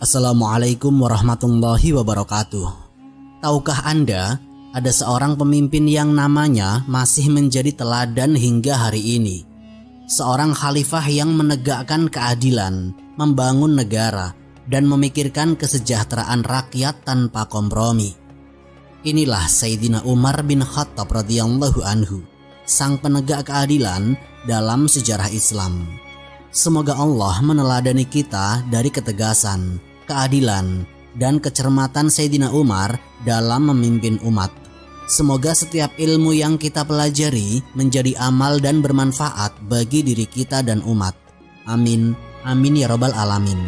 Assalamualaikum warahmatullahi wabarakatuh. Tahukah Anda, ada seorang pemimpin yang namanya masih menjadi teladan hingga hari ini. Seorang khalifah yang menegakkan keadilan, membangun negara, dan memikirkan kesejahteraan rakyat tanpa kompromi. Inilah Sayyidina Umar bin Khattab radhiyallahu anhu, sang penegak keadilan dalam sejarah Islam. Semoga Allah meneladani kita dari ketegasan, keadilan, dan kecermatan Sayyidina Umar dalam memimpin umat. Semoga setiap ilmu yang kita pelajari menjadi amal dan bermanfaat bagi diri kita dan umat. Amin, amin ya robbal alamin.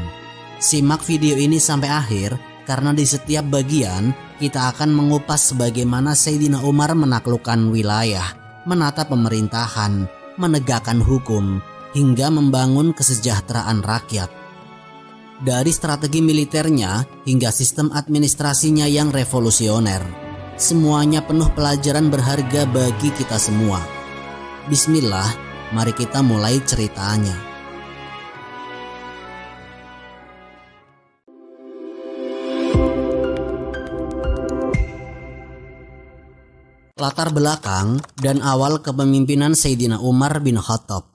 Simak video ini sampai akhir karena di setiap bagian kita akan mengupas bagaimana Sayyidina Umar menaklukkan wilayah, menata pemerintahan, menegakkan hukum, hingga membangun kesejahteraan rakyat. Dari strategi militernya hingga sistem administrasinya yang revolusioner, semuanya penuh pelajaran berharga bagi kita semua. Bismillah, mari kita mulai ceritanya. Latar belakang dan awal kepemimpinan Sayyidina Umar bin Khattab.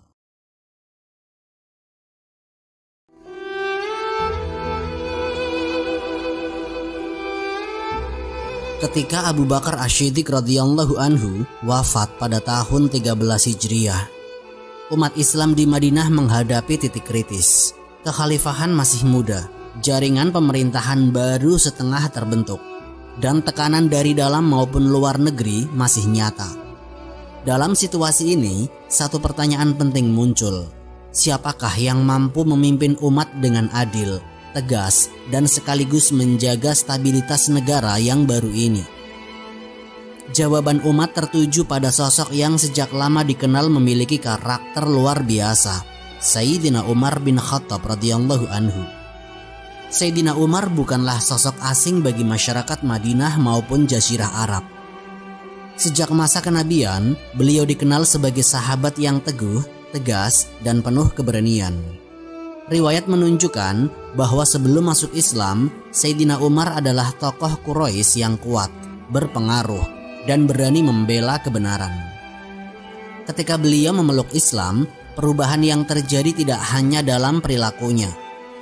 Ketika Abu Bakar Asy-Syiddiq radhiyallahu anhu wafat pada tahun 13 Hijriah, umat Islam di Madinah menghadapi titik kritis. Kekhalifahan masih muda, jaringan pemerintahan baru setengah terbentuk, dan tekanan dari dalam maupun luar negeri masih nyata. Dalam situasi ini, satu pertanyaan penting muncul. Siapakah yang mampu memimpin umat dengan adil, tegas, dan sekaligus menjaga stabilitas negara yang baru ini? Jawaban umat tertuju pada sosok yang sejak lama dikenal memiliki karakter luar biasa, Sayyidina Umar bin Khattab radhiyallahu anhu. Sayyidina Umar bukanlah sosok asing bagi masyarakat Madinah maupun Jazirah Arab. Sejak masa kenabian, beliau dikenal sebagai sahabat yang teguh, tegas, dan penuh keberanian. Riwayat menunjukkan bahwa sebelum masuk Islam, Sayyidina Umar adalah tokoh Quraisy yang kuat, berpengaruh, dan berani membela kebenaran. Ketika beliau memeluk Islam, perubahan yang terjadi tidak hanya dalam perilakunya,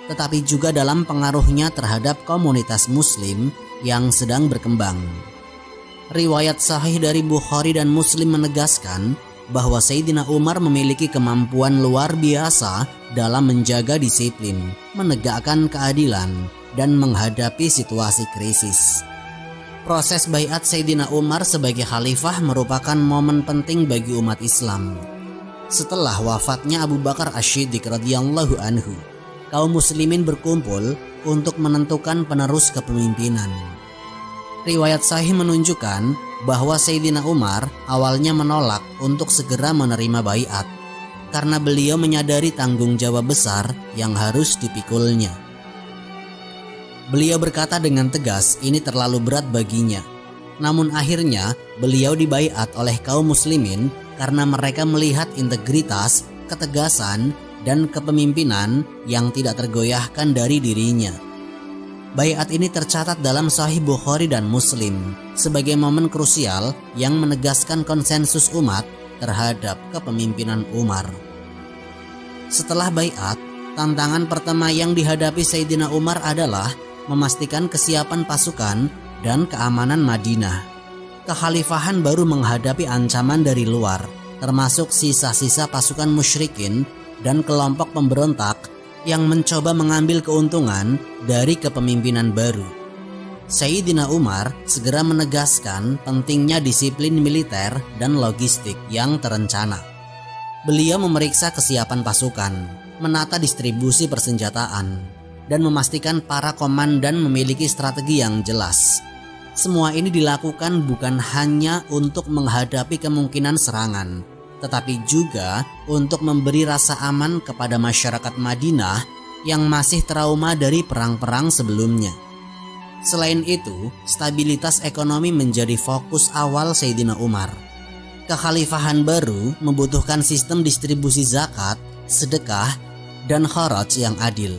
tetapi juga dalam pengaruhnya terhadap komunitas Muslim yang sedang berkembang. Riwayat sahih dari Bukhari dan Muslim menegaskan bahwa Sayyidina Umar memiliki kemampuan luar biasa dalam menjaga disiplin, menegakkan keadilan, dan menghadapi situasi krisis. Proses baiat Sayyidina Umar sebagai khalifah merupakan momen penting bagi umat Islam. Setelah wafatnya Abu Bakar Asy-Syiddiq radhiyallahu anhu, kaum muslimin berkumpul untuk menentukan penerus kepemimpinan. Riwayat sahih menunjukkan bahwa Sayyidina Umar awalnya menolak untuk segera menerima baiat karena beliau menyadari tanggung jawab besar yang harus dipikulnya. Beliau berkata dengan tegas ini terlalu berat baginya. Namun akhirnya beliau dibaiat oleh kaum muslimin karena mereka melihat integritas, ketegasan, dan kepemimpinan yang tidak tergoyahkan dari dirinya. Baiat ini tercatat dalam Sahih Bukhari dan Muslim sebagai momen krusial yang menegaskan konsensus umat terhadap kepemimpinan Umar. Setelah baiat, tantangan pertama yang dihadapi Sayyidina Umar adalah memastikan kesiapan pasukan dan keamanan Madinah. Kekhalifahan baru menghadapi ancaman dari luar, termasuk sisa-sisa pasukan musyrikin dan kelompok pemberontak yang mencoba mengambil keuntungan dari kepemimpinan baru. Sayyidina Umar segera menegaskan pentingnya disiplin militer dan logistik yang terencana. Beliau memeriksa kesiapan pasukan, menata distribusi persenjataan, dan memastikan para komandan memiliki strategi yang jelas. Semua ini dilakukan bukan hanya untuk menghadapi kemungkinan serangan, tetapi juga untuk memberi rasa aman kepada masyarakat Madinah yang masih trauma dari perang-perang sebelumnya. Selain itu, stabilitas ekonomi menjadi fokus awal Sayyidina Umar. Kekhalifahan baru membutuhkan sistem distribusi zakat, sedekah, dan kharaj yang adil.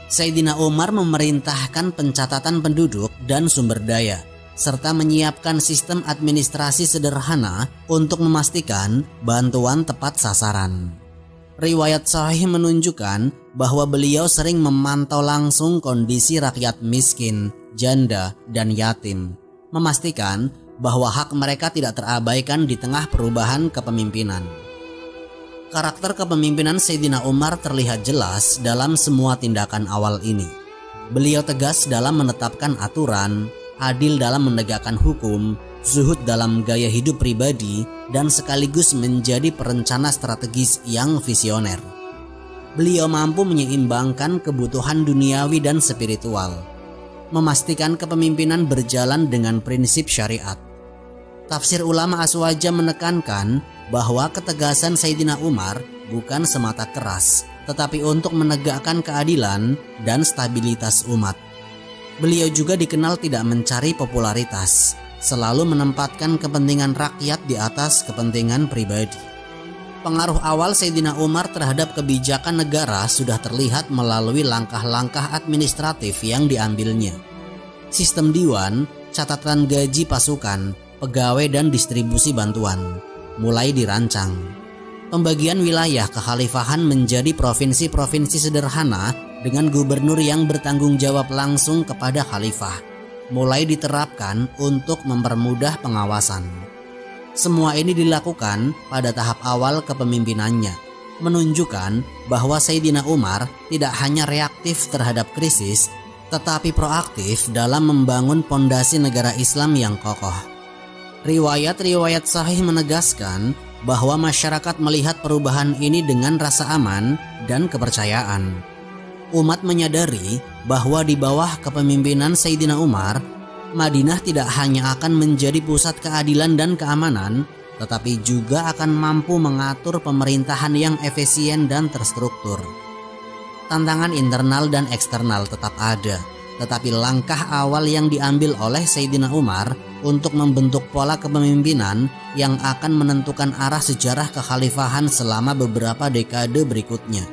Sayyidina Umar memerintahkan pencatatan penduduk dan sumber daya, serta menyiapkan sistem administrasi sederhana untuk memastikan bantuan tepat sasaran. Riwayat sahih menunjukkan bahwa beliau sering memantau langsung kondisi rakyat miskin, janda, dan yatim, memastikan bahwa hak mereka tidak terabaikan di tengah perubahan kepemimpinan. Karakter kepemimpinan Sayyidina Umar terlihat jelas dalam semua tindakan awal ini. Beliau tegas dalam menetapkan aturan, adil dalam menegakkan hukum, zuhud dalam gaya hidup pribadi, dan sekaligus menjadi perencana strategis yang visioner. Beliau mampu menyeimbangkan kebutuhan duniawi dan spiritual, memastikan kepemimpinan berjalan dengan prinsip syariat. Tafsir ulama Aswaja menekankan bahwa ketegasan Sayyidina Umar bukan semata keras, tetapi untuk menegakkan keadilan dan stabilitas umat. Beliau juga dikenal tidak mencari popularitas, selalu menempatkan kepentingan rakyat di atas kepentingan pribadi. Pengaruh awal Sayyidina Umar terhadap kebijakan negara sudah terlihat melalui langkah-langkah administratif yang diambilnya. Sistem diwan, catatan gaji pasukan, pegawai dan distribusi bantuan mulai dirancang. Pembagian wilayah kekhalifahan menjadi provinsi-provinsi sederhana dengan gubernur yang bertanggung jawab langsung kepada khalifah mulai diterapkan untuk mempermudah pengawasan. Semua ini dilakukan pada tahap awal kepemimpinannya, menunjukkan bahwa Sayyidina Umar tidak hanya reaktif terhadap krisis, tetapi proaktif dalam membangun pondasi negara Islam yang kokoh. Riwayat-riwayat sahih menegaskan bahwa masyarakat melihat perubahan ini dengan rasa aman dan kepercayaan. Umat menyadari bahwa di bawah kepemimpinan Sayyidina Umar, Madinah tidak hanya akan menjadi pusat keadilan dan keamanan, tetapi juga akan mampu mengatur pemerintahan yang efisien dan terstruktur. Tantangan internal dan eksternal tetap ada, tetapi langkah awal yang diambil oleh Sayyidina Umar untuk membentuk pola kepemimpinan yang akan menentukan arah sejarah kekhalifahan selama beberapa dekade berikutnya.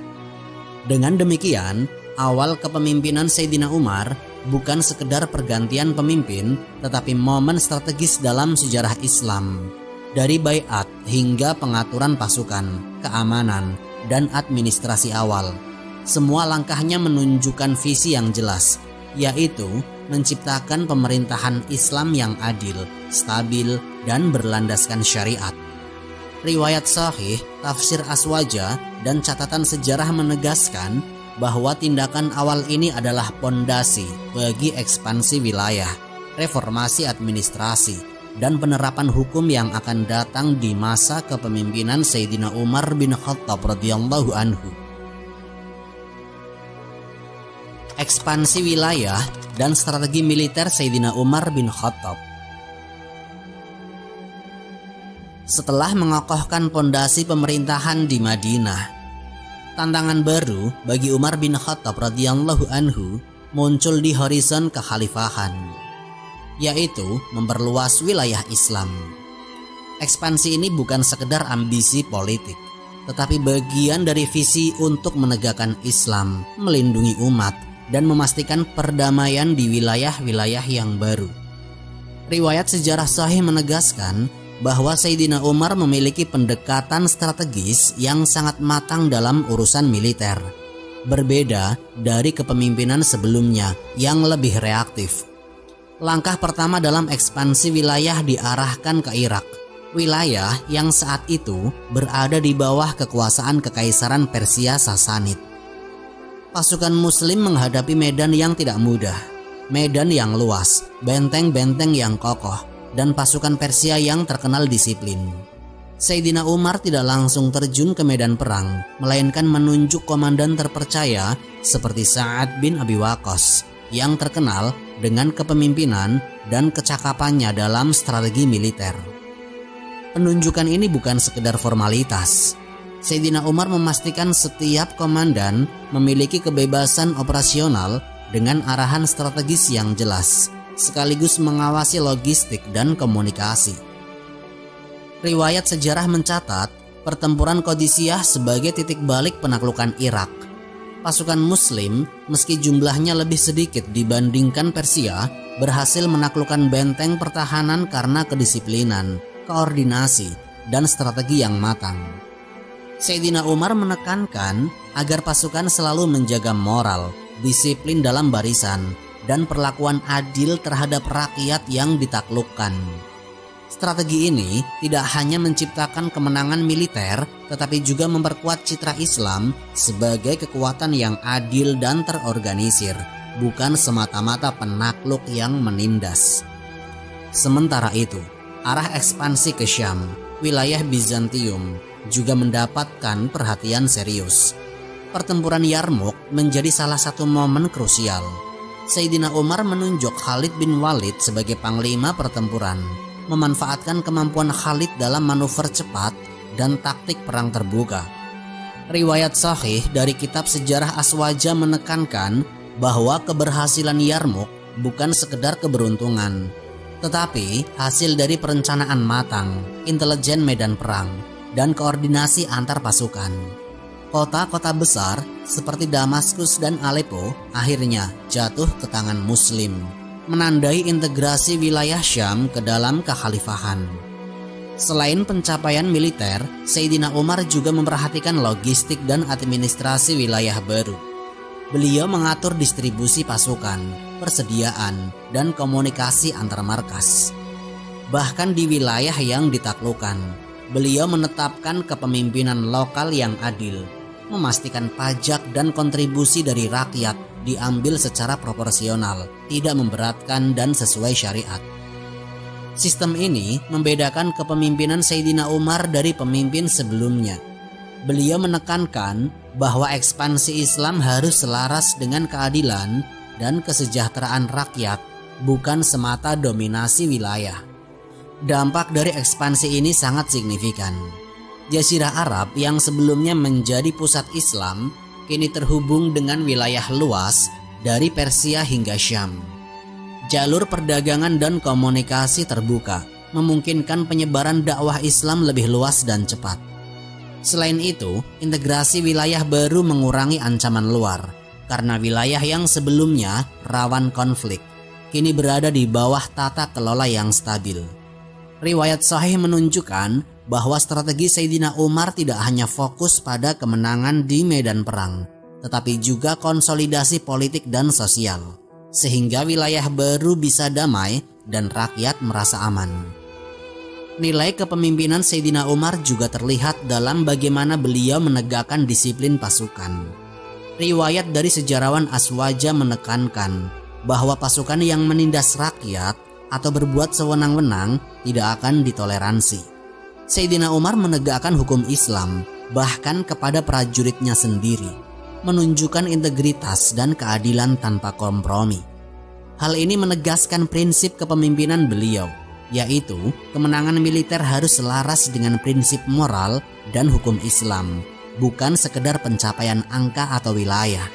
Dengan demikian, awal kepemimpinan Sayyidina Umar bukan sekedar pergantian pemimpin, tetapi momen strategis dalam sejarah Islam. Dari baiat hingga pengaturan pasukan, keamanan, dan administrasi awal, semua langkahnya menunjukkan visi yang jelas, yaitu menciptakan pemerintahan Islam yang adil, stabil, dan berlandaskan syariat. Riwayat sahih, tafsir Aswaja, dan catatan sejarah menegaskan bahwa tindakan awal ini adalah pondasi bagi ekspansi wilayah, reformasi administrasi, dan penerapan hukum yang akan datang di masa kepemimpinan Sayyidina Umar bin Khattab radhiyallahu anhu. Ekspansi wilayah dan strategi militer Sayyidina Umar bin Khattab. Setelah mengokohkan pondasi pemerintahan di Madinah, tantangan baru bagi Umar bin Khattab radhiyallahu anhu muncul di horizon kekhalifahan, yaitu memperluas wilayah Islam. Ekspansi ini bukan sekedar ambisi politik, tetapi bagian dari visi untuk menegakkan Islam, melindungi umat, dan memastikan perdamaian di wilayah-wilayah yang baru. Riwayat sejarah sahih menegaskan bahwa Sayyidina Umar memiliki pendekatan strategis yang sangat matang dalam urusan militer, berbeda dari kepemimpinan sebelumnya yang lebih reaktif. Langkah pertama dalam ekspansi wilayah diarahkan ke Irak, wilayah yang saat itu berada di bawah kekuasaan Kekaisaran Persia Sasanid. Pasukan Muslim menghadapi medan yang tidak mudah, medan yang luas, benteng-benteng yang kokoh, dan pasukan Persia yang terkenal disiplin. Sayyidina Umar tidak langsung terjun ke medan perang, melainkan menunjuk komandan terpercaya seperti Sa'ad bin Abi Waqqas yang terkenal dengan kepemimpinan dan kecakapannya dalam strategi militer. Penunjukan ini bukan sekedar formalitas. Sayyidina Umar memastikan setiap komandan memiliki kebebasan operasional dengan arahan strategis yang jelas, sekaligus mengawasi logistik dan komunikasi. Riwayat sejarah mencatat pertempuran Qadisiyah sebagai titik balik penaklukan Irak. Pasukan Muslim, meski jumlahnya lebih sedikit dibandingkan Persia, berhasil menaklukkan benteng pertahanan karena kedisiplinan, koordinasi, dan strategi yang matang. Sayyidina Umar menekankan agar pasukan selalu menjaga moral, disiplin dalam barisan, dan perlakuan adil terhadap rakyat yang ditaklukkan. Strategi ini tidak hanya menciptakan kemenangan militer, tetapi juga memperkuat citra Islam sebagai kekuatan yang adil dan terorganisir, bukan semata-mata penakluk yang menindas. Sementara itu, arah ekspansi ke Syam, wilayah Bizantium, juga mendapatkan perhatian serius. Pertempuran Yarmouk menjadi salah satu momen krusial. Sayyidina Umar menunjuk Khalid bin Walid sebagai panglima pertempuran, memanfaatkan kemampuan Khalid dalam manuver cepat dan taktik perang terbuka. Riwayat sahih dari kitab sejarah Aswaja menekankan bahwa keberhasilan Yarmouk bukan sekedar keberuntungan, tetapi hasil dari perencanaan matang, intelijen medan perang, dan koordinasi antar pasukan. Kota-kota besar seperti Damaskus dan Aleppo akhirnya jatuh ke tangan Muslim, menandai integrasi wilayah Syam ke dalam kekhalifahan. Selain pencapaian militer, Sayyidina Umar juga memperhatikan logistik dan administrasi wilayah baru. Beliau mengatur distribusi pasukan, persediaan, dan komunikasi antar markas. Bahkan di wilayah yang ditaklukkan, beliau menetapkan kepemimpinan lokal yang adil, memastikan pajak dan kontribusi dari rakyat diambil secara proporsional, tidak memberatkan dan sesuai syariat. Sistem ini membedakan kepemimpinan Sayyidina Umar dari pemimpin sebelumnya. Beliau menekankan bahwa ekspansi Islam harus selaras dengan keadilan dan kesejahteraan rakyat, bukan semata dominasi wilayah. Dampak dari ekspansi ini sangat signifikan. Jazirah Arab yang sebelumnya menjadi pusat Islam kini terhubung dengan wilayah luas dari Persia hingga Syam. Jalur perdagangan dan komunikasi terbuka, memungkinkan penyebaran dakwah Islam lebih luas dan cepat. Selain itu, integrasi wilayah baru mengurangi ancaman luar, karena wilayah yang sebelumnya rawan konflik, kini berada di bawah tata kelola yang stabil. Riwayat sahih menunjukkan bahwa strategi Sayyidina Umar tidak hanya fokus pada kemenangan di medan perang, tetapi juga konsolidasi politik dan sosial, sehingga wilayah baru bisa damai dan rakyat merasa aman. Nilai kepemimpinan Sayyidina Umar juga terlihat dalam bagaimana beliau menegakkan disiplin pasukan. Riwayat dari sejarawan Aswaja menekankan bahwa pasukan yang menindas rakyat atau berbuat sewenang-wenang tidak akan ditoleransi. Sayyidina Umar menegakkan hukum Islam bahkan kepada prajuritnya sendiri, menunjukkan integritas dan keadilan tanpa kompromi. Hal ini menegaskan prinsip kepemimpinan beliau, yaitu kemenangan militer harus selaras dengan prinsip moral dan hukum Islam, bukan sekedar pencapaian angka atau wilayah.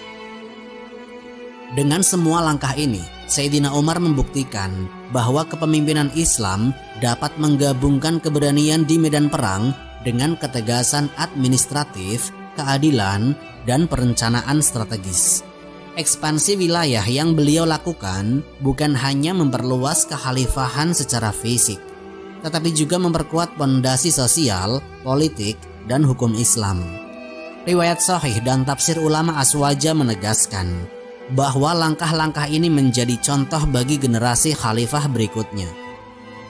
Dengan semua langkah ini, Sayyidina Umar membuktikan bahwa kepemimpinan Islam dapat menggabungkan keberanian di medan perang dengan ketegasan administratif, keadilan, dan perencanaan strategis. Ekspansi wilayah yang beliau lakukan bukan hanya memperluas kekhalifahan secara fisik, tetapi juga memperkuat pondasi sosial, politik, dan hukum Islam. Riwayat sahih dan tafsir ulama Aswaja menegaskan bahwa langkah-langkah ini menjadi contoh bagi generasi khalifah berikutnya,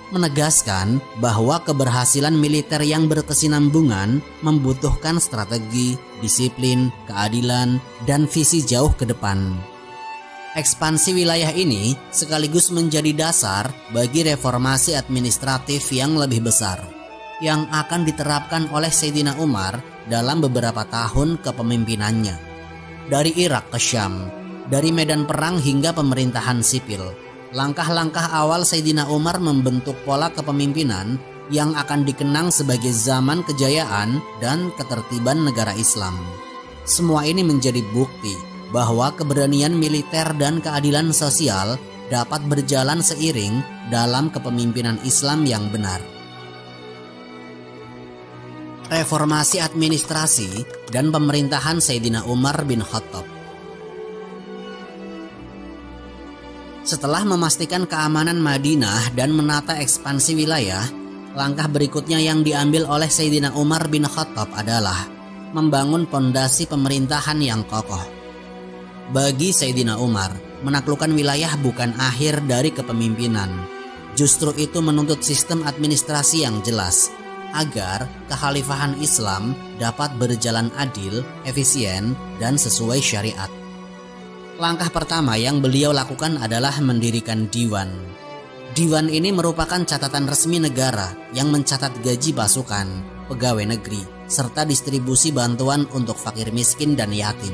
menegaskan bahwa keberhasilan militer yang berkesinambungan membutuhkan strategi, disiplin, keadilan, dan visi jauh ke depan. Ekspansi wilayah ini sekaligus menjadi dasar bagi reformasi administratif yang lebih besar, yang akan diterapkan oleh Sayyidina Umar dalam beberapa tahun kepemimpinannya. Dari Irak ke Syam, dari medan perang hingga pemerintahan sipil, langkah-langkah awal Sayyidina Umar membentuk pola kepemimpinan yang akan dikenang sebagai zaman kejayaan dan ketertiban negara Islam. Semua ini menjadi bukti bahwa keberanian militer dan keadilan sosial dapat berjalan seiring dalam kepemimpinan Islam yang benar. Reformasi administrasi dan pemerintahan Sayyidina Umar bin Khattab. Setelah memastikan keamanan Madinah dan menata ekspansi wilayah, langkah berikutnya yang diambil oleh Sayyidina Umar bin Khattab adalah membangun pondasi pemerintahan yang kokoh. Bagi Sayyidina Umar, menaklukkan wilayah bukan akhir dari kepemimpinan. Justru itu menuntut sistem administrasi yang jelas, agar kekhalifahan Islam dapat berjalan adil, efisien, dan sesuai syariat. Langkah pertama yang beliau lakukan adalah mendirikan diwan. Diwan ini merupakan catatan resmi negara yang mencatat gaji pasukan, pegawai negeri, serta distribusi bantuan untuk fakir miskin dan yatim.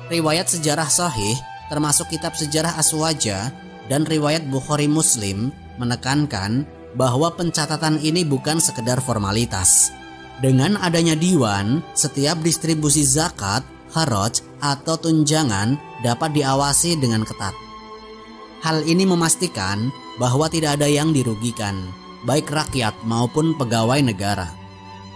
Riwayat sejarah sahih termasuk kitab sejarah Aswaja dan riwayat Bukhari Muslim menekankan bahwa pencatatan ini bukan sekedar formalitas. Dengan adanya diwan, setiap distribusi zakat, kharaj, atau tunjangan dapat diawasi dengan ketat. Hal ini memastikan bahwa tidak ada yang dirugikan, baik rakyat maupun pegawai negara.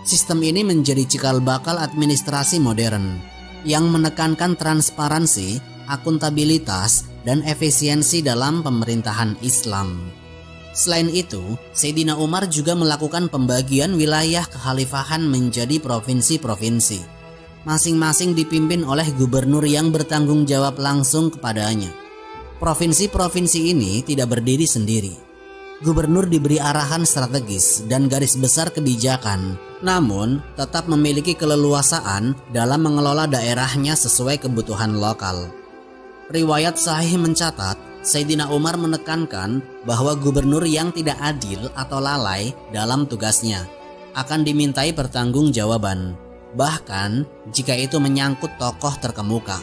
Sistem ini menjadi cikal bakal administrasi modern yang menekankan transparansi, akuntabilitas, dan efisiensi dalam pemerintahan Islam. Selain itu, Sayyidina Umar juga melakukan pembagian wilayah kekhalifahan menjadi provinsi-provinsi. Masing-masing dipimpin oleh gubernur yang bertanggung jawab langsung kepadanya. Provinsi-provinsi ini tidak berdiri sendiri. Gubernur diberi arahan strategis dan garis besar kebijakan, namun tetap memiliki keleluasaan dalam mengelola daerahnya sesuai kebutuhan lokal. Riwayat sahih mencatat, Sayyidina Umar menekankan bahwa gubernur yang tidak adil atau lalai dalam tugasnya akan dimintai pertanggungjawaban, bahkan jika itu menyangkut tokoh terkemuka.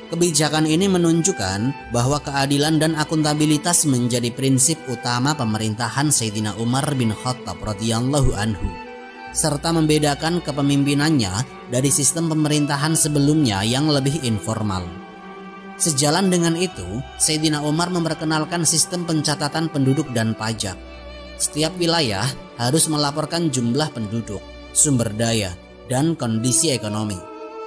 Kebijakan ini menunjukkan bahwa keadilan dan akuntabilitas menjadi prinsip utama pemerintahan Sayyidina Umar bin Khattab radhiyallahu anhu, serta membedakan kepemimpinannya dari sistem pemerintahan sebelumnya yang lebih informal. Sejalan dengan itu, Sayyidina Umar memperkenalkan sistem pencatatan penduduk dan pajak. Setiap wilayah harus melaporkan jumlah penduduk, sumber daya, dan kondisi ekonomi.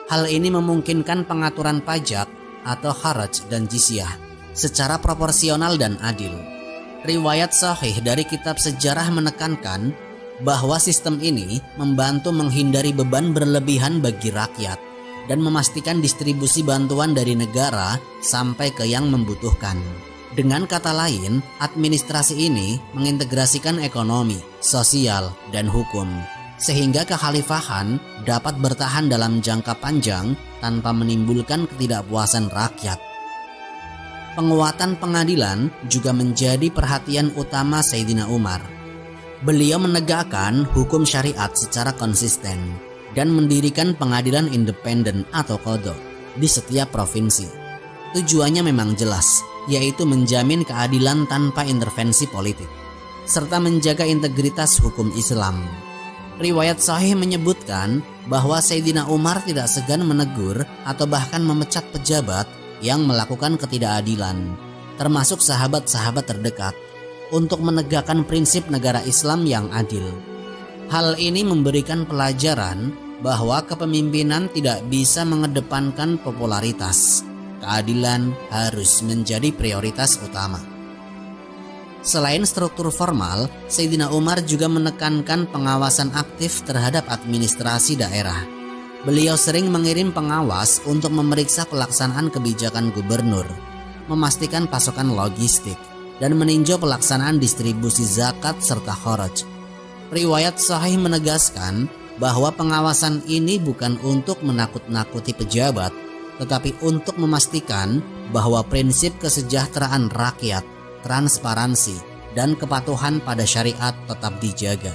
Hal ini memungkinkan pengaturan pajak atau kharaj dan jizyah secara proporsional dan adil. Riwayat sahih dari kitab sejarah menekankan bahwa sistem ini membantu menghindari beban berlebihan bagi rakyat dan memastikan distribusi bantuan dari negara sampai ke yang membutuhkan. Dengan kata lain, administrasi ini mengintegrasikan ekonomi, sosial, dan hukum, sehingga kekhalifahan dapat bertahan dalam jangka panjang tanpa menimbulkan ketidakpuasan rakyat. Penguatan pengadilan juga menjadi perhatian utama Sayyidina Umar. Beliau menegakkan hukum syariat secara konsisten dan mendirikan pengadilan independen atau qadha di setiap provinsi. Tujuannya memang jelas, yaitu menjamin keadilan tanpa intervensi politik, serta menjaga integritas hukum Islam. Riwayat sahih menyebutkan bahwa Sayyidina Umar tidak segan menegur atau bahkan memecat pejabat yang melakukan ketidakadilan, termasuk sahabat-sahabat terdekat, untuk menegakkan prinsip negara Islam yang adil. Hal ini memberikan pelajaran bahwa kepemimpinan tidak bisa mengedepankan popularitas. Keadilan harus menjadi prioritas utama. Selain struktur formal, Sayyidina Umar juga menekankan pengawasan aktif terhadap administrasi daerah. Beliau sering mengirim pengawas untuk memeriksa pelaksanaan kebijakan gubernur, memastikan pasokan logistik, dan meninjau pelaksanaan distribusi zakat serta kharaj. Riwayat sahih menegaskan bahwa pengawasan ini bukan untuk menakut-nakuti pejabat, tetapi untuk memastikan bahwa prinsip kesejahteraan rakyat, transparansi, dan kepatuhan pada syariat tetap dijaga.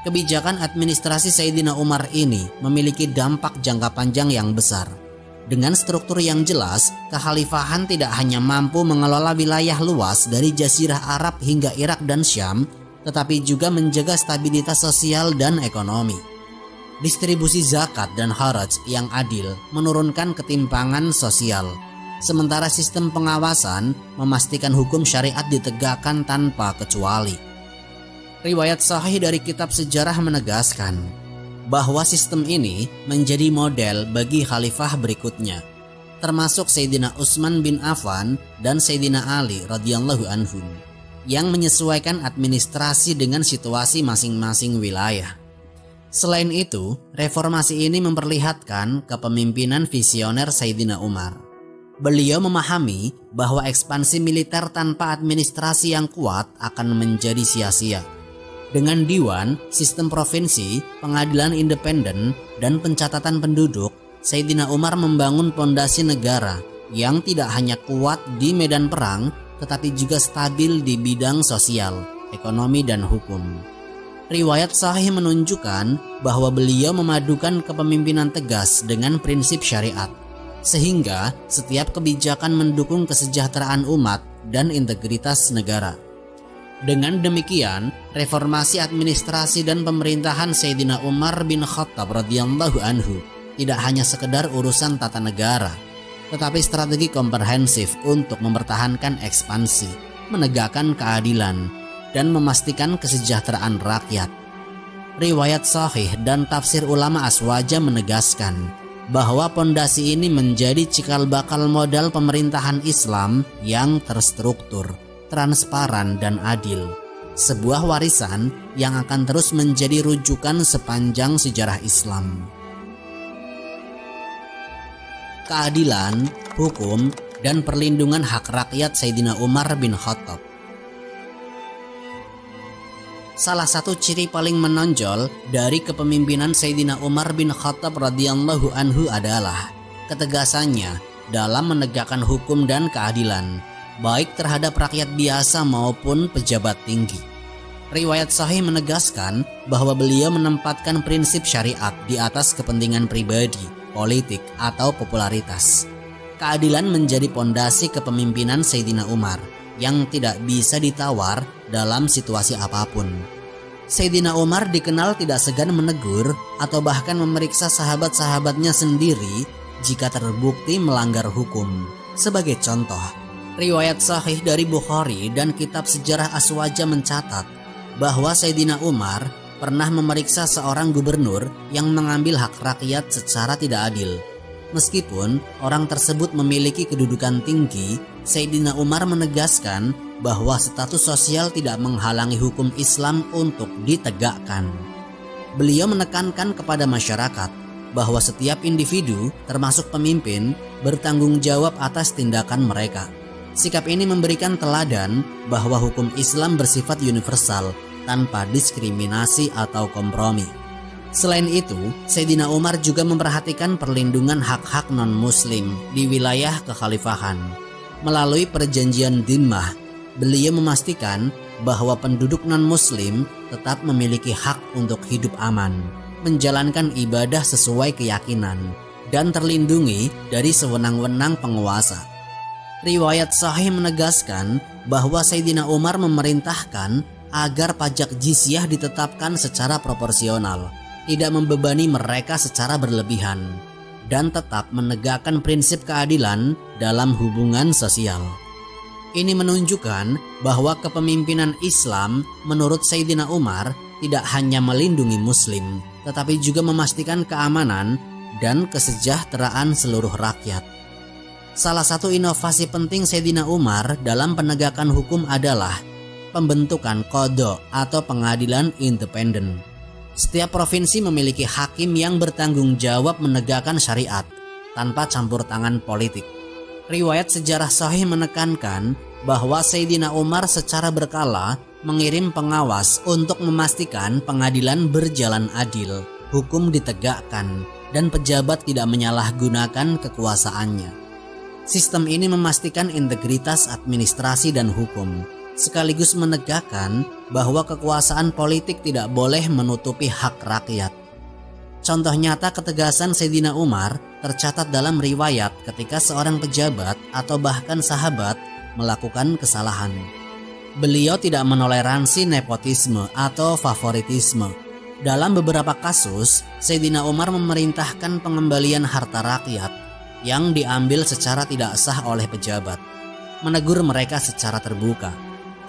Kebijakan administrasi Sayyidina Umar ini memiliki dampak jangka panjang yang besar. Dengan struktur yang jelas, kekhalifahan tidak hanya mampu mengelola wilayah luas dari Jazirah Arab hingga Irak dan Syam, tetapi juga menjaga stabilitas sosial dan ekonomi. Distribusi zakat dan kharaj yang adil menurunkan ketimpangan sosial, sementara sistem pengawasan memastikan hukum syariat ditegakkan tanpa kecuali. Riwayat sahih dari kitab sejarah menegaskan bahwa sistem ini menjadi model bagi khalifah berikutnya, termasuk Sayyidina Utsman bin Affan dan Sayyidina Ali radhiyallahu anhum, yang menyesuaikan administrasi dengan situasi masing-masing wilayah. Selain itu, reformasi ini memperlihatkan kepemimpinan visioner Sayyidina Umar. Beliau memahami bahwa ekspansi militer tanpa administrasi yang kuat akan menjadi sia-sia. Dengan diwan, sistem provinsi, pengadilan independen, dan pencatatan penduduk, Sayyidina Umar membangun pondasi negara yang tidak hanya kuat di medan perang, tetapi juga stabil di bidang sosial, ekonomi, dan hukum. Riwayat sahih menunjukkan bahwa beliau memadukan kepemimpinan tegas dengan prinsip syariat, sehingga setiap kebijakan mendukung kesejahteraan umat dan integritas negara. Dengan demikian, reformasi administrasi dan pemerintahan Sayyidina Umar bin Khattab radhiyallahu anhu tidak hanya sekedar urusan tata negara, tetapi strategi komprehensif untuk mempertahankan ekspansi, menegakkan keadilan, dan memastikan kesejahteraan rakyat. Riwayat sahih dan tafsir ulama aswaja menegaskan bahwa pondasi ini menjadi cikal bakal modal pemerintahan Islam yang terstruktur, transparan, dan adil. Sebuah warisan yang akan terus menjadi rujukan sepanjang sejarah Islam. Keadilan, hukum, dan perlindungan hak rakyat Sayyidina Umar bin Khattab. Salah satu ciri paling menonjol dari kepemimpinan Sayyidina Umar bin Khattab radhiyallahu anhu adalah ketegasannya dalam menegakkan hukum dan keadilan, baik terhadap rakyat biasa maupun pejabat tinggi. Riwayat sahih menegaskan bahwa beliau menempatkan prinsip syariat di atas kepentingan pribadi, politik, atau popularitas. Keadilan menjadi pondasi kepemimpinan Sayyidina Umar yang tidak bisa ditawar dalam situasi apapun. Sayyidina Umar dikenal tidak segan menegur atau bahkan memeriksa sahabat-sahabatnya sendiri jika terbukti melanggar hukum. Sebagai contoh, riwayat sahih dari Bukhari dan kitab sejarah Aswaja mencatat bahwa Sayyidina Umar pernah memeriksa seorang gubernur yang mengambil hak rakyat secara tidak adil. Meskipun orang tersebut memiliki kedudukan tinggi, Sayyidina Umar menegaskan bahwa status sosial tidak menghalangi hukum Islam untuk ditegakkan. Beliau menekankan kepada masyarakat bahwa setiap individu, termasuk pemimpin, bertanggung jawab atas tindakan mereka. Sikap ini memberikan teladan bahwa hukum Islam bersifat universal, tanpa diskriminasi atau kompromi. Selain itu, Sayyidina Umar juga memperhatikan perlindungan hak-hak non-muslim di wilayah kekhalifahan. Melalui perjanjian Dhimmah, beliau memastikan bahwa penduduk non-muslim tetap memiliki hak untuk hidup aman, menjalankan ibadah sesuai keyakinan, dan terlindungi dari sewenang-wenang penguasa. Riwayat sahih menegaskan bahwa Sayyidina Umar memerintahkan agar pajak jizyah ditetapkan secara proporsional, tidak membebani mereka secara berlebihan, dan tetap menegakkan prinsip keadilan dalam hubungan sosial. Ini menunjukkan bahwa kepemimpinan Islam menurut Sayyidina Umar tidak hanya melindungi muslim, tetapi juga memastikan keamanan dan kesejahteraan seluruh rakyat. Salah satu inovasi penting Sayyidina Umar dalam penegakan hukum adalah pembentukan qadha atau pengadilan independen. Setiap provinsi memiliki hakim yang bertanggung jawab menegakkan syariat tanpa campur tangan politik. Riwayat sejarah sahih menekankan bahwa Sayyidina Umar secara berkala mengirim pengawas untuk memastikan pengadilan berjalan adil, hukum ditegakkan, dan pejabat tidak menyalahgunakan kekuasaannya. Sistem ini memastikan integritas administrasi dan hukum, sekaligus menegakkan bahwa kekuasaan politik tidak boleh menutupi hak rakyat. Contoh nyata ketegasan Sayyidina Umar tercatat dalam riwayat ketika seorang pejabat atau bahkan sahabat melakukan kesalahan. Beliau tidak menoleransi nepotisme atau favoritisme. Dalam beberapa kasus, Sayyidina Umar memerintahkan pengembalian harta rakyat yang diambil secara tidak sah oleh pejabat, menegur mereka secara terbuka.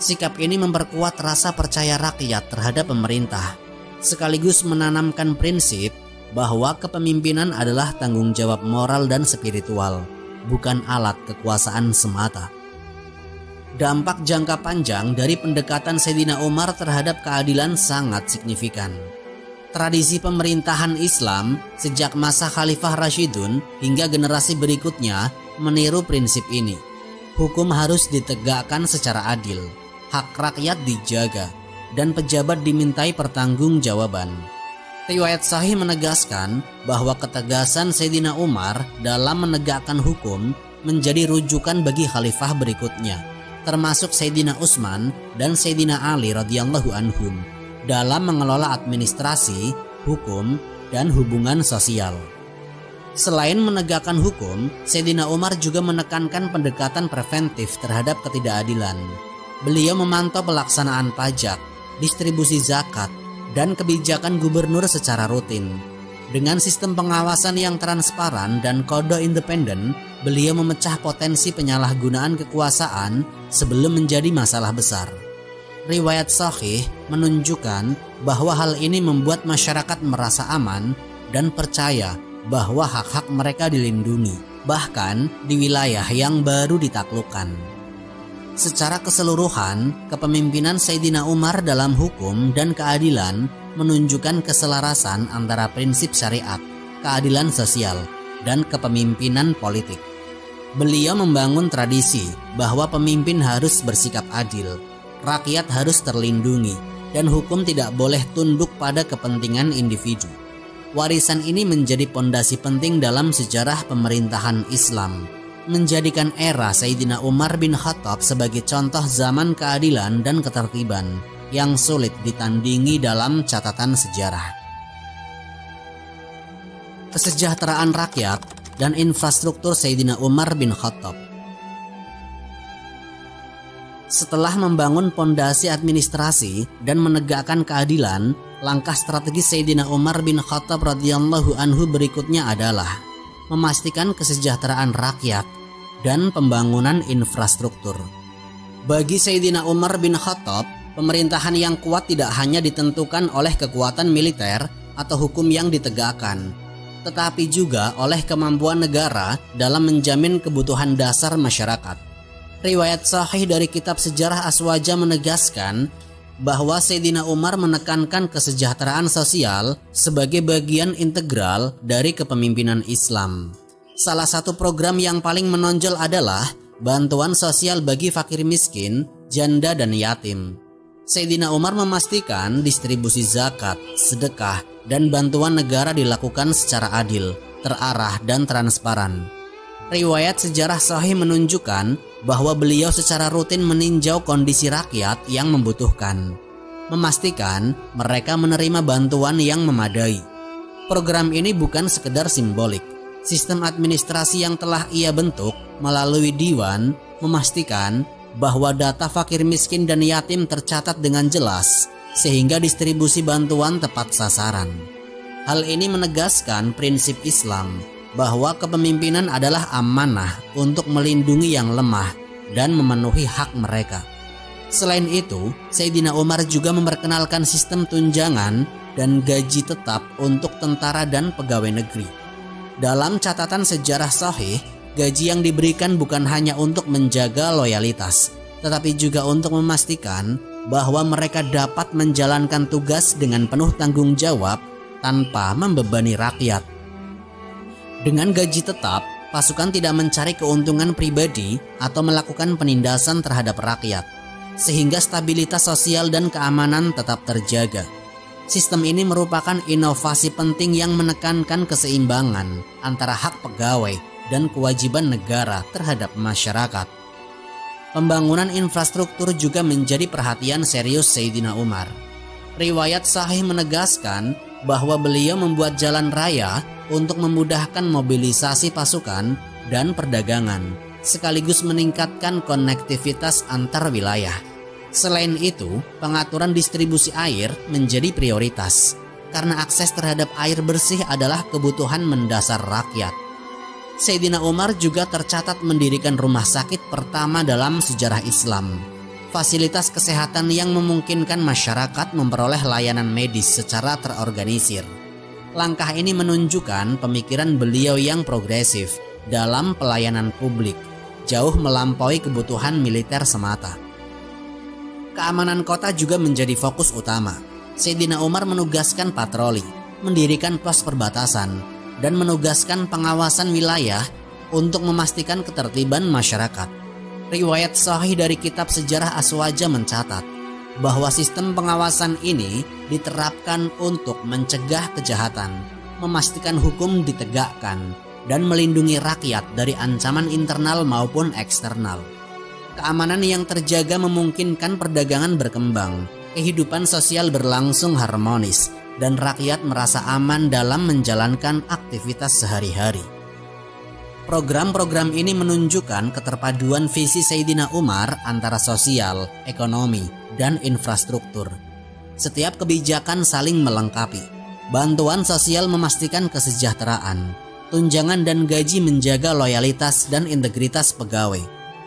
Sikap ini memperkuat rasa percaya rakyat terhadap pemerintah, sekaligus menanamkan prinsip bahwa kepemimpinan adalah tanggung jawab moral dan spiritual, bukan alat kekuasaan semata. Dampak jangka panjang dari pendekatan Sayyidina Umar terhadap keadilan sangat signifikan. Tradisi pemerintahan Islam sejak masa Khalifah Rashidun hingga generasi berikutnya meniru prinsip ini. Hukum harus ditegakkan secara adil, hak rakyat dijaga, dan pejabat dimintai pertanggungjawaban. Riwayat sahih menegaskan bahwa ketegasan Sayyidina Umar dalam menegakkan hukum menjadi rujukan bagi khalifah berikutnya, termasuk Sayyidina Utsman dan Sayyidina Ali radhiyallahu anhum dalam mengelola administrasi, hukum, dan hubungan sosial. Selain menegakkan hukum, Sayyidina Umar juga menekankan pendekatan preventif terhadap ketidakadilan. Beliau memantau pelaksanaan pajak, distribusi zakat, dan kebijakan gubernur secara rutin. Dengan sistem pengawasan yang transparan dan kode independen, beliau memecah potensi penyalahgunaan kekuasaan sebelum menjadi masalah besar. Riwayat sahih menunjukkan bahwa hal ini membuat masyarakat merasa aman dan percaya bahwa hak-hak mereka dilindungi, bahkan di wilayah yang baru ditaklukkan. Secara keseluruhan, kepemimpinan Sayyidina Umar dalam hukum dan keadilan menunjukkan keselarasan antara prinsip syariat, keadilan sosial, dan kepemimpinan politik. Beliau membangun tradisi bahwa pemimpin harus bersikap adil, rakyat harus terlindungi, dan hukum tidak boleh tunduk pada kepentingan individu. Warisan ini menjadi pondasi penting dalam sejarah pemerintahan Islam, menjadikan era Sayyidina Umar bin Khattab sebagai contoh zaman keadilan dan ketertiban yang sulit ditandingi dalam catatan sejarah. Kesejahteraan rakyat dan infrastruktur Sayyidina Umar bin Khattab. Setelah membangun pondasi administrasi dan menegakkan keadilan, langkah strategis Sayyidina Umar bin Khattab radhiyallahu anhu berikutnya adalah memastikan kesejahteraan rakyat dan pembangunan infrastruktur. Bagi Sayyidina Umar bin Khattab, pemerintahan yang kuat tidak hanya ditentukan oleh kekuatan militer atau hukum yang ditegakkan, tetapi juga oleh kemampuan negara dalam menjamin kebutuhan dasar masyarakat. Riwayat sahih dari kitab sejarah Aswaja menegaskan bahwa Sayyidina Umar menekankan kesejahteraan sosial sebagai bagian integral dari kepemimpinan Islam. Salah satu program yang paling menonjol adalah bantuan sosial bagi fakir miskin, janda, dan yatim. Sayyidina Umar memastikan distribusi zakat, sedekah, dan bantuan negara dilakukan secara adil, terarah, dan transparan. Riwayat sejarah sahih menunjukkan bahwa beliau secara rutin meninjau kondisi rakyat yang membutuhkan, memastikan mereka menerima bantuan yang memadai. Program ini bukan sekedar simbolik. Sistem administrasi yang telah ia bentuk melalui Diwan memastikan bahwa data fakir miskin dan yatim tercatat dengan jelas sehingga distribusi bantuan tepat sasaran. Hal ini menegaskan prinsip Islam bahwa kepemimpinan adalah amanah untuk melindungi yang lemah dan memenuhi hak mereka. Selain itu, Sayyidina Umar juga memperkenalkan sistem tunjangan dan gaji tetap untuk tentara dan pegawai negeri. Dalam catatan sejarah sahih, gaji yang diberikan bukan hanya untuk menjaga loyalitas, tetapi juga untuk memastikan bahwa mereka dapat menjalankan tugas dengan penuh tanggung jawab tanpa membebani rakyat. Dengan gaji tetap, pasukan tidak mencari keuntungan pribadi atau melakukan penindasan terhadap rakyat, sehingga stabilitas sosial dan keamanan tetap terjaga. Sistem ini merupakan inovasi penting yang menekankan keseimbangan antara hak pegawai dan kewajiban negara terhadap masyarakat. Pembangunan infrastruktur juga menjadi perhatian serius Sayyidina Umar. Riwayat sahih menegaskan bahwa beliau membuat jalan raya untuk memudahkan mobilisasi pasukan dan perdagangan, sekaligus meningkatkan konektivitas antar wilayah. Selain itu, pengaturan distribusi air menjadi prioritas, karena akses terhadap air bersih adalah kebutuhan mendasar rakyat. Sayyidina Umar juga tercatat mendirikan rumah sakit pertama dalam sejarah Islam, fasilitas kesehatan yang memungkinkan masyarakat memperoleh layanan medis secara terorganisir. Langkah ini menunjukkan pemikiran beliau yang progresif dalam pelayanan publik, jauh melampaui kebutuhan militer semata. Keamanan kota juga menjadi fokus utama. Sayyidina Umar menugaskan patroli, mendirikan pos perbatasan, dan menugaskan pengawasan wilayah untuk memastikan ketertiban masyarakat. Riwayat sahih dari kitab sejarah Aswaja mencatat bahwa sistem pengawasan ini diterapkan untuk mencegah kejahatan, memastikan hukum ditegakkan, dan melindungi rakyat dari ancaman internal maupun eksternal. Keamanan yang terjaga memungkinkan perdagangan berkembang, kehidupan sosial berlangsung harmonis, dan rakyat merasa aman dalam menjalankan aktivitas sehari-hari. Program-program ini menunjukkan keterpaduan visi Sayyidina Umar antara sosial, ekonomi, dan infrastruktur. Setiap kebijakan saling melengkapi. Bantuan sosial memastikan kesejahteraan, tunjangan dan gaji menjaga loyalitas dan integritas pegawai.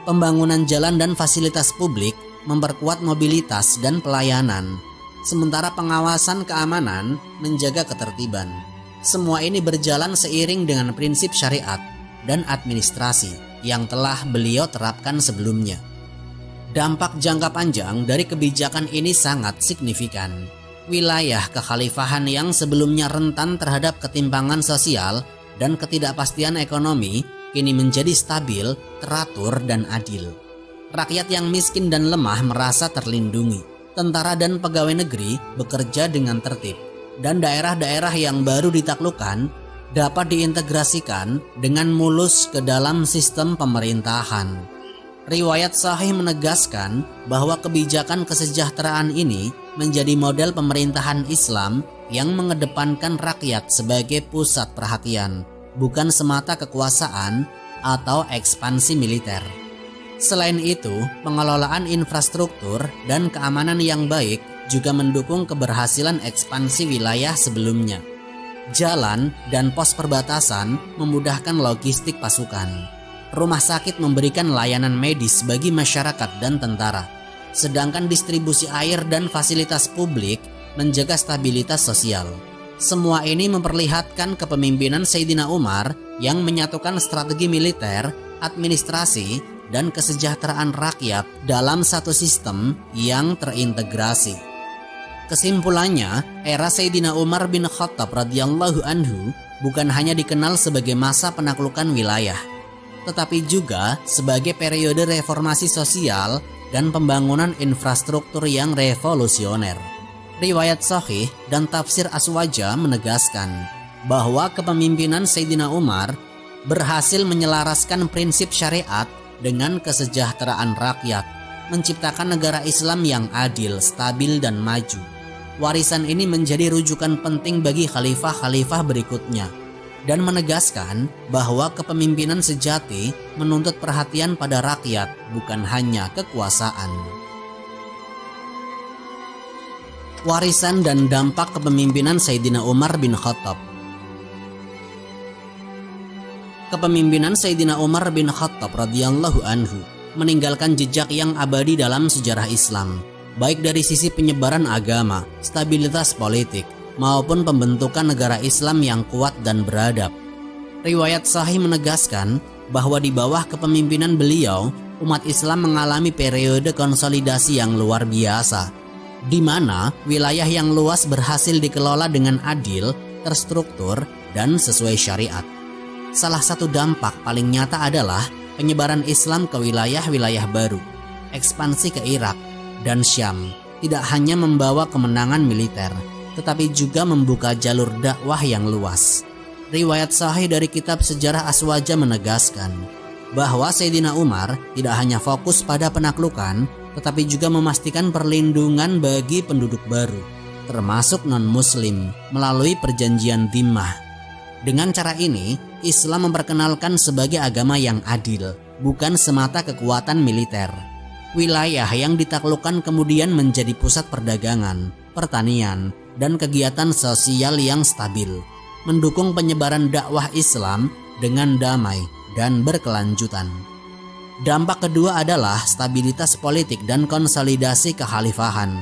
Pembangunan jalan dan fasilitas publik memperkuat mobilitas dan pelayanan, sementara pengawasan keamanan menjaga ketertiban. Semua ini berjalan seiring dengan prinsip syariat dan administrasi yang telah beliau terapkan sebelumnya. Dampak jangka panjang dari kebijakan ini sangat signifikan. Wilayah kekhalifahan yang sebelumnya rentan terhadap ketimpangan sosial dan ketidakpastian ekonomi kini menjadi stabil, teratur, dan adil. Rakyat yang miskin dan lemah merasa terlindungi. Tentara dan pegawai negeri bekerja dengan tertib, dan daerah-daerah yang baru ditaklukkan dapat diintegrasikan dengan mulus ke dalam sistem pemerintahan. Riwayat sahih menegaskan bahwa kebijakan kesejahteraan ini menjadi model pemerintahan Islam yang mengedepankan rakyat sebagai pusat perhatian, bukan semata kekuasaan atau ekspansi militer. Selain itu, pengelolaan infrastruktur dan keamanan yang baik juga mendukung keberhasilan ekspansi wilayah sebelumnya. Jalan dan pos perbatasan memudahkan logistik pasukan. Rumah sakit memberikan layanan medis bagi masyarakat dan tentara. Sedangkan distribusi air dan fasilitas publik menjaga stabilitas sosial. Semua ini memperlihatkan kepemimpinan Sayyidina Umar yang menyatukan strategi militer, administrasi, dan kesejahteraan rakyat dalam satu sistem yang terintegrasi. Kesimpulannya, era Sayyidina Umar bin Khattab radhiyallahu anhu bukan hanya dikenal sebagai masa penaklukan wilayah, tetapi juga sebagai periode reformasi sosial dan pembangunan infrastruktur yang revolusioner. Riwayat sahih dan tafsir Aswaja menegaskan bahwa kepemimpinan Sayyidina Umar berhasil menyelaraskan prinsip syariat dengan kesejahteraan rakyat, menciptakan negara Islam yang adil, stabil, dan maju. Warisan ini menjadi rujukan penting bagi khalifah-khalifah berikutnya dan menegaskan bahwa kepemimpinan sejati menuntut perhatian pada rakyat, bukan hanya kekuasaan. Warisan dan dampak kepemimpinan Sayyidina Umar bin Khattab. Kepemimpinan Sayyidina Umar bin Khattab radhiyallahu anhu meninggalkan jejak yang abadi dalam sejarah Islam, baik dari sisi penyebaran agama, stabilitas politik, maupun pembentukan negara Islam yang kuat dan beradab. Riwayat sahih menegaskan bahwa di bawah kepemimpinan beliau, umat Islam mengalami periode konsolidasi yang luar biasa, di mana wilayah yang luas berhasil dikelola dengan adil, terstruktur, dan sesuai syariat. Salah satu dampak paling nyata adalah penyebaran Islam ke wilayah-wilayah baru. Ekspansi ke Irak dan Syam tidak hanya membawa kemenangan militer, tetapi juga membuka jalur dakwah yang luas. Riwayat sahih dari kitab sejarah Aswaja menegaskan bahwa Sayyidina Umar tidak hanya fokus pada penaklukan, tetapi juga memastikan perlindungan bagi penduduk baru, termasuk non-muslim, melalui perjanjian Dhimmah. Dengan cara ini, Islam memperkenalkan sebagai agama yang adil, bukan semata kekuatan militer. Wilayah yang ditaklukkan kemudian menjadi pusat perdagangan, pertanian, dan kegiatan sosial yang stabil, mendukung penyebaran dakwah Islam dengan damai dan berkelanjutan. Dampak kedua adalah stabilitas politik dan konsolidasi kekhalifahan.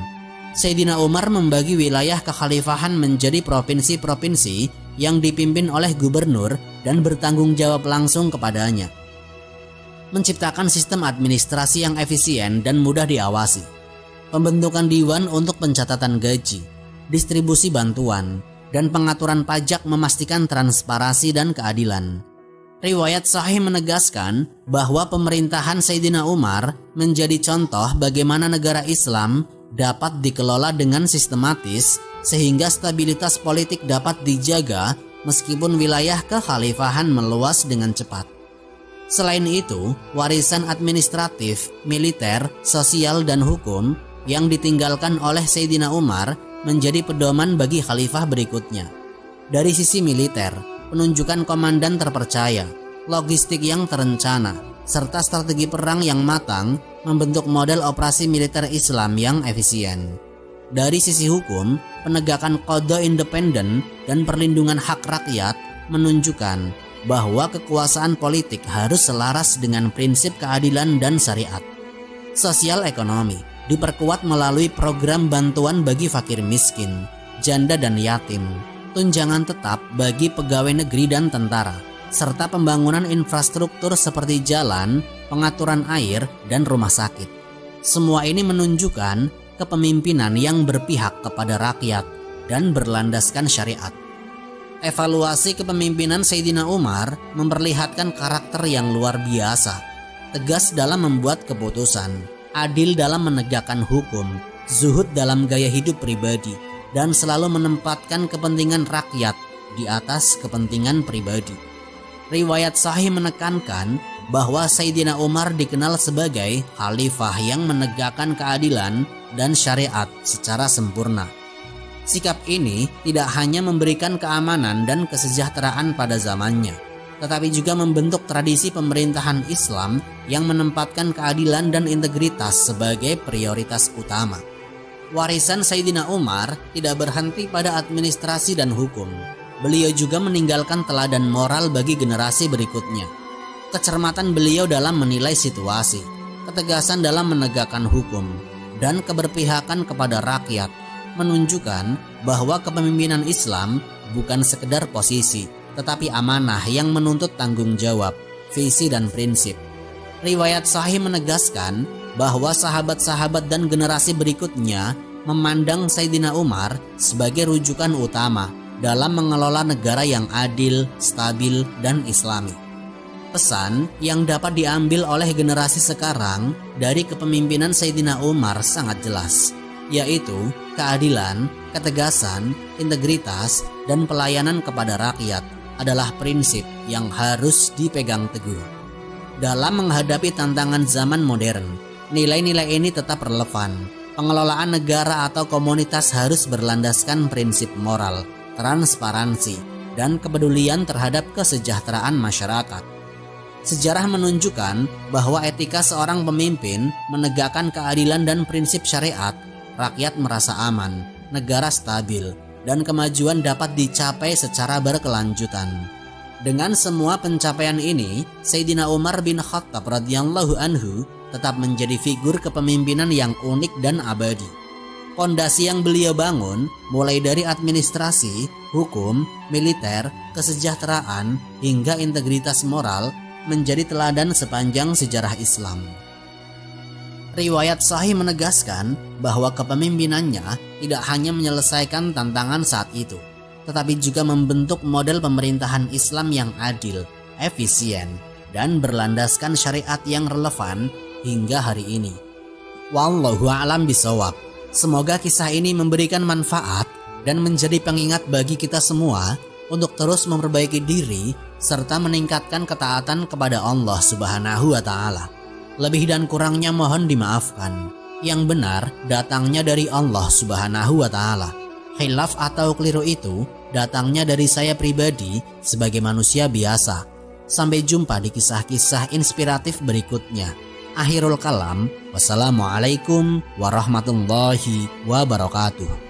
Sayyidina Umar membagi wilayah kekhalifahan menjadi provinsi-provinsi yang dipimpin oleh gubernur dan bertanggung jawab langsung kepadanya. Menciptakan sistem administrasi yang efisien dan mudah diawasi. Pembentukan diwan untuk pencatatan gaji, distribusi bantuan, dan pengaturan pajak memastikan transparansi dan keadilan. Riwayat sahih menegaskan bahwa pemerintahan Sayyidina Umar menjadi contoh bagaimana negara Islam dapat dikelola dengan sistematis sehingga stabilitas politik dapat dijaga meskipun wilayah kekhalifahan meluas dengan cepat. Selain itu, warisan administratif, militer, sosial, dan hukum yang ditinggalkan oleh Sayyidina Umar menjadi pedoman bagi khalifah berikutnya. Dari sisi militer, penunjukan komandan terpercaya, logistik yang terencana, serta strategi perang yang matang membentuk model operasi militer Islam yang efisien. Dari sisi hukum, penegakan qadha independen dan perlindungan hak rakyat menunjukkan bahwa kekuasaan politik harus selaras dengan prinsip keadilan dan syariat. Sosial ekonomi diperkuat melalui program bantuan bagi fakir miskin, janda dan yatim, tunjangan tetap bagi pegawai negeri dan tentara, serta pembangunan infrastruktur seperti jalan, pengaturan air, dan rumah sakit. Semua ini menunjukkan kepemimpinan yang berpihak kepada rakyat dan berlandaskan syariat. Evaluasi kepemimpinan Sayyidina Umar memperlihatkan karakter yang luar biasa, tegas dalam membuat keputusan, adil dalam menegakkan hukum, zuhud dalam gaya hidup pribadi, dan selalu menempatkan kepentingan rakyat di atas kepentingan pribadi. Riwayat sahih menekankan bahwa Sayyidina Umar dikenal sebagai khalifah yang menegakkan keadilan dan syariat secara sempurna. Sikap ini tidak hanya memberikan keamanan dan kesejahteraan pada zamannya, tetapi juga membentuk tradisi pemerintahan Islam yang menempatkan keadilan dan integritas sebagai prioritas utama. Warisan Sayyidina Umar tidak berhenti pada administrasi dan hukum. Beliau juga meninggalkan teladan moral bagi generasi berikutnya. Kecermatan beliau dalam menilai situasi, ketegasan dalam menegakkan hukum, dan keberpihakan kepada rakyat menunjukkan bahwa kepemimpinan Islam bukan sekedar posisi, tetapi amanah yang menuntut tanggung jawab, visi dan prinsip. Riwayat sahih menegaskan bahwa sahabat-sahabat dan generasi berikutnya memandang Sayyidina Umar sebagai rujukan utama dalam mengelola negara yang adil, stabil, dan islami. Pesan yang dapat diambil oleh generasi sekarang dari kepemimpinan Sayyidina Umar sangat jelas, yaitu keadilan, ketegasan, integritas, dan pelayanan kepada rakyat adalah prinsip yang harus dipegang teguh. Dalam menghadapi tantangan zaman modern, nilai-nilai ini tetap relevan. Pengelolaan negara atau komunitas harus berlandaskan prinsip moral, transparansi, dan kepedulian terhadap kesejahteraan masyarakat. Sejarah menunjukkan bahwa etika seorang pemimpin menegakkan keadilan dan prinsip syariat, rakyat merasa aman, negara stabil, dan kemajuan dapat dicapai secara berkelanjutan. Dengan semua pencapaian ini, Sayyidina Umar bin Khattab radhiyallahu anhu tetap menjadi figur kepemimpinan yang unik dan abadi. Pondasi yang beliau bangun mulai dari administrasi, hukum, militer, kesejahteraan, hingga integritas moral menjadi teladan sepanjang sejarah Islam. Riwayat sahih menegaskan bahwa kepemimpinannya tidak hanya menyelesaikan tantangan saat itu, tetapi juga membentuk model pemerintahan Islam yang adil, efisien, dan berlandaskan syariat yang relevan hingga hari ini. Wallahu a'lam bishawab. Semoga kisah ini memberikan manfaat dan menjadi pengingat bagi kita semua untuk terus memperbaiki diri serta meningkatkan ketaatan kepada Allah Subhanahu wa Ta'ala. Lebih dan kurangnya mohon dimaafkan. Yang benar datangnya dari Allah Subhanahu wa Ta'ala. Khilaf atau keliru itu datangnya dari saya pribadi sebagai manusia biasa. Sampai jumpa di kisah-kisah inspiratif berikutnya. Akhirul kalam, wassalamualaikum warahmatullahi wabarakatuh.